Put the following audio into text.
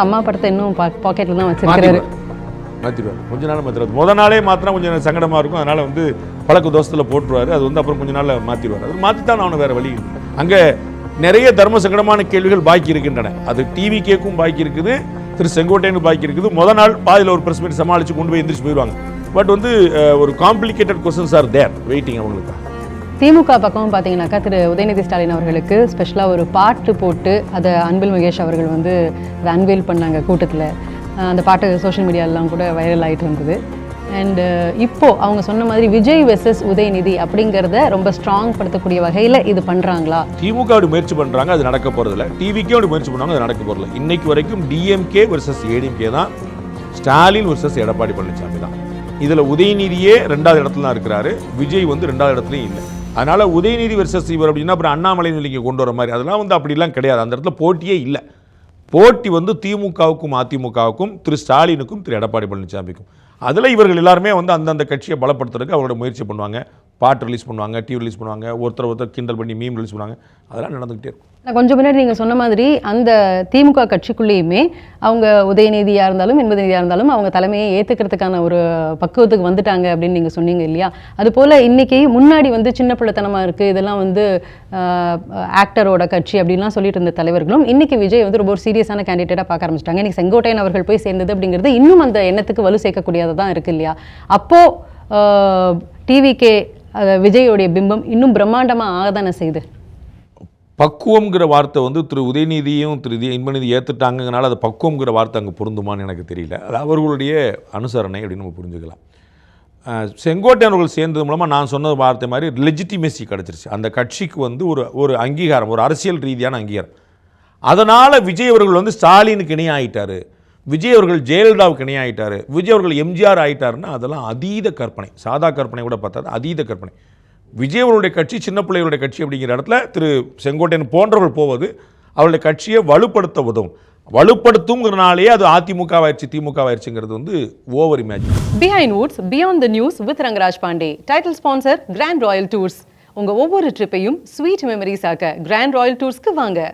அம்மா படத்தை இன்னும் பாக்கெட்டில் தான் வச்சிருக்காரு. மாற்றிடுவார் கொஞ்ச நாள் மாற்றிடுவார். முதல் நாளே மாற்றினா கொஞ்சம் சங்கடமாக இருக்கும். அதனால் வந்து பழக்க தோசத்தில் போட்டுருவார். அது வந்து அப்புறம் கொஞ்ச நாளில் மாற்றிடுவார். அது மாற்றித்தான் அவனு வேறு வழி. அங்கே நிறைய தர்ம சங்கடமான கேள்விகள் பாக்கி இருக்கின்றன. அது டிவி கேக்கும் பாக்கி இருக்குது, திரு செங்கோட்டையனுக்கு பாக்கி இருக்குது. முதல் நாள் பாதியில் ஒரு ப்ரெஸ் மீட் சமாளித்து கொண்டு போய் எந்திரிச்சு போயிடுவாங்க. பட் வந்து ஒரு complicated questions are there waiting அவங்களுக்கு. திமுக பக்கம் பார்த்தீங்கன்னாக்கா திரு உதயநிதி ஸ்டாலின் அவர்களுக்கு ஸ்பெஷலாக ஒரு பாட்டு போட்டு அதை அன்பில் மகேஷ் அவர்கள் வந்து அதை அன்வெயில் பண்ணாங்க கூட்டத்தில். அந்த பாட்டு சோஷியல் மீடியாலெலாம் கூட வைரல் ஆகிட்டு வந்தது. அண்டு இப்போது அவங்க சொன்ன மாதிரி விஜய் வெர்சஸ் உதயநிதி அப்படிங்கிறத ரொம்ப ஸ்ட்ராங் படுத்தக்கூடிய வகையில் இது பண்ணுறாங்களா? திமுக அப்படி முயற்சி பண்ணுறாங்க, அது நடக்க போகிறதில்ல. டிவிக்கே அப்படி முயற்சி பண்ணுவாங்க, அது நடக்க போகிறதில்ல. இன்னைக்கு வரைக்கும் டிஎம்கே வெர்சஸ் ஏடிஎம்கே தான், ஸ்டாலின் வெர்சஸ் எடப்பாடி பழனிசாமி தான். இதில் உதயநிதியே 2வது இடத்துல தான் இருக்கிறாரு, விஜய் வந்து 2வது இடத்துலையும் இல்லை. அதனால் உதயநிதி வெர்சஸ் இவர் அப்படின்னா அப்புறம் அண்ணாமலை நீங்கள் கொண்டு வர மாதிரி அதெல்லாம் வந்து அப்படிலாம் கிடையாது. அந்த இடத்துல போட்டியே இல்லை. போட்டி வந்து திமுகவுக்கும் அதிமுகவுக்கும், திரு ஸ்டாலினுக்கும், திரு எடப்பாடி பழனிசாமிக்கும். அதில் இவர்கள் எல்லாருமே வந்து அந்தந்த கட்சியை பலப்படுத்துறதுக்கு அவரோட முயற்சி பண்ணுவாங்க. பாட்டு ரிலீஸ் பண்ணுவாங்க, டிவி ரிலீஸ் பண்ணுவாங்க, ஒருத்தர் கிண்டல் பண்ணி மீம் ரிலீஸ் பண்ணுவாங்க. அதெல்லாம் நடந்துகிட்டே இருக்கும். கொஞ்சம் முன்னாடி நீங்கள் சொன்ன மாதிரி அந்த திமுக கட்சிக்குள்ளேயுமே அவங்க உதயநிதியாக இருந்தாலும் இன்பநிதியாக இருந்தாலும் அவங்க தலைமையை ஏற்றுக்கிறதுக்கான ஒரு பக்குவத்துக்கு வந்துட்டாங்க அப்படின்னு நீங்கள் சொன்னீங்க இல்லையா? அதுபோல் இன்றைக்கி முன்னாடி வந்து சின்ன பிள்ளைத்தனமாக இருக்குது, இதெல்லாம் வந்து ஆக்டரோட கட்சி அப்படின்லாம் சொல்லிட்டு இருந்த தலைவர்களும் இன்றைக்கி விஜய் வந்து ரொம்ப ஒரு சீரியஸான கேண்டிடேட்டாக பார்க்க ஆரம்பிச்சிட்டாங்க. இன்றைக்கி செங்கோட்டையன் அவர்கள் போய் சேர்ந்தது அப்படிங்கிறது இன்னும் அந்த எண்ணத்துக்கு வலு சேர்க்கக்கூடியதாக இருக்குது இல்லையா? அப்போது டிவிகே விஜயோடைய பிம்பம் இன்னும் பிரம்மாண்டமாக ஆகதானே செய்யுது. பக்குவம்ங்கிற வார்த்தை வந்து திரு உதயநிதியும் திரு இன்பநிதி ஏற்றுட்டாங்கனால அது பக்குவம்ங்கிற வார்த்தை அங்கே பொருந்துமான்னு எனக்கு தெரியல. அது அவர்களுடைய அனுசரணை அப்படின்னு நம்ம புரிஞ்சுக்கலாம். செங்கோட்டையன் அவர்கள் சேர்ந்தது மூலமாக நான் சொன்ன வார்த்தை மாதிரி லெஜிட்டிமேசி கிடச்சிருச்சு. அந்த கட்சிக்கு வந்து ஒரு அங்கீகாரம், ஒரு அரசியல் ரீதியான அங்கீகாரம். அதனால் விஜய் அவர்கள் வந்து ஸ்டாலினுக்கு இணையாயிட்டார், விஜய் அவர்கள் ஜெயலலிதாவுக்கு இணையாயிட்டார், விஜய் அவர்கள் எம்ஜிஆர் ஆகிட்டாருன்னா அதெல்லாம் அதீத கற்பனை. சாதா கற்பனை கூட பார்த்தாது, அதீத கற்பனை. விஜய் அவருடைய கட்சி சின்ன பிள்ளைகளுடைய கட்சி அப்படிங்கிற இடத்துல திரு செங்கோட்டையன் போன்றவர்கள் போவது அவருடைய கட்சியை வலுப்படுத்த உதவும். வலுப்படுத்துங்கிறனாலே அது அதிமுகவாயிருச்சு திமுகவாயிருச்சுங்கிறது வந்து over imagine. Behind woods beyond the news with Rangaraj Pandey. Title sponsor grand royal tours. உங்க ஒவ்வொரு ட்ரிப்பையும் ஸ்வீட் மெமரிஸ் ஆக்க கிராண்ட் ராயல் டூர்ஸ்க்கு வாங்க.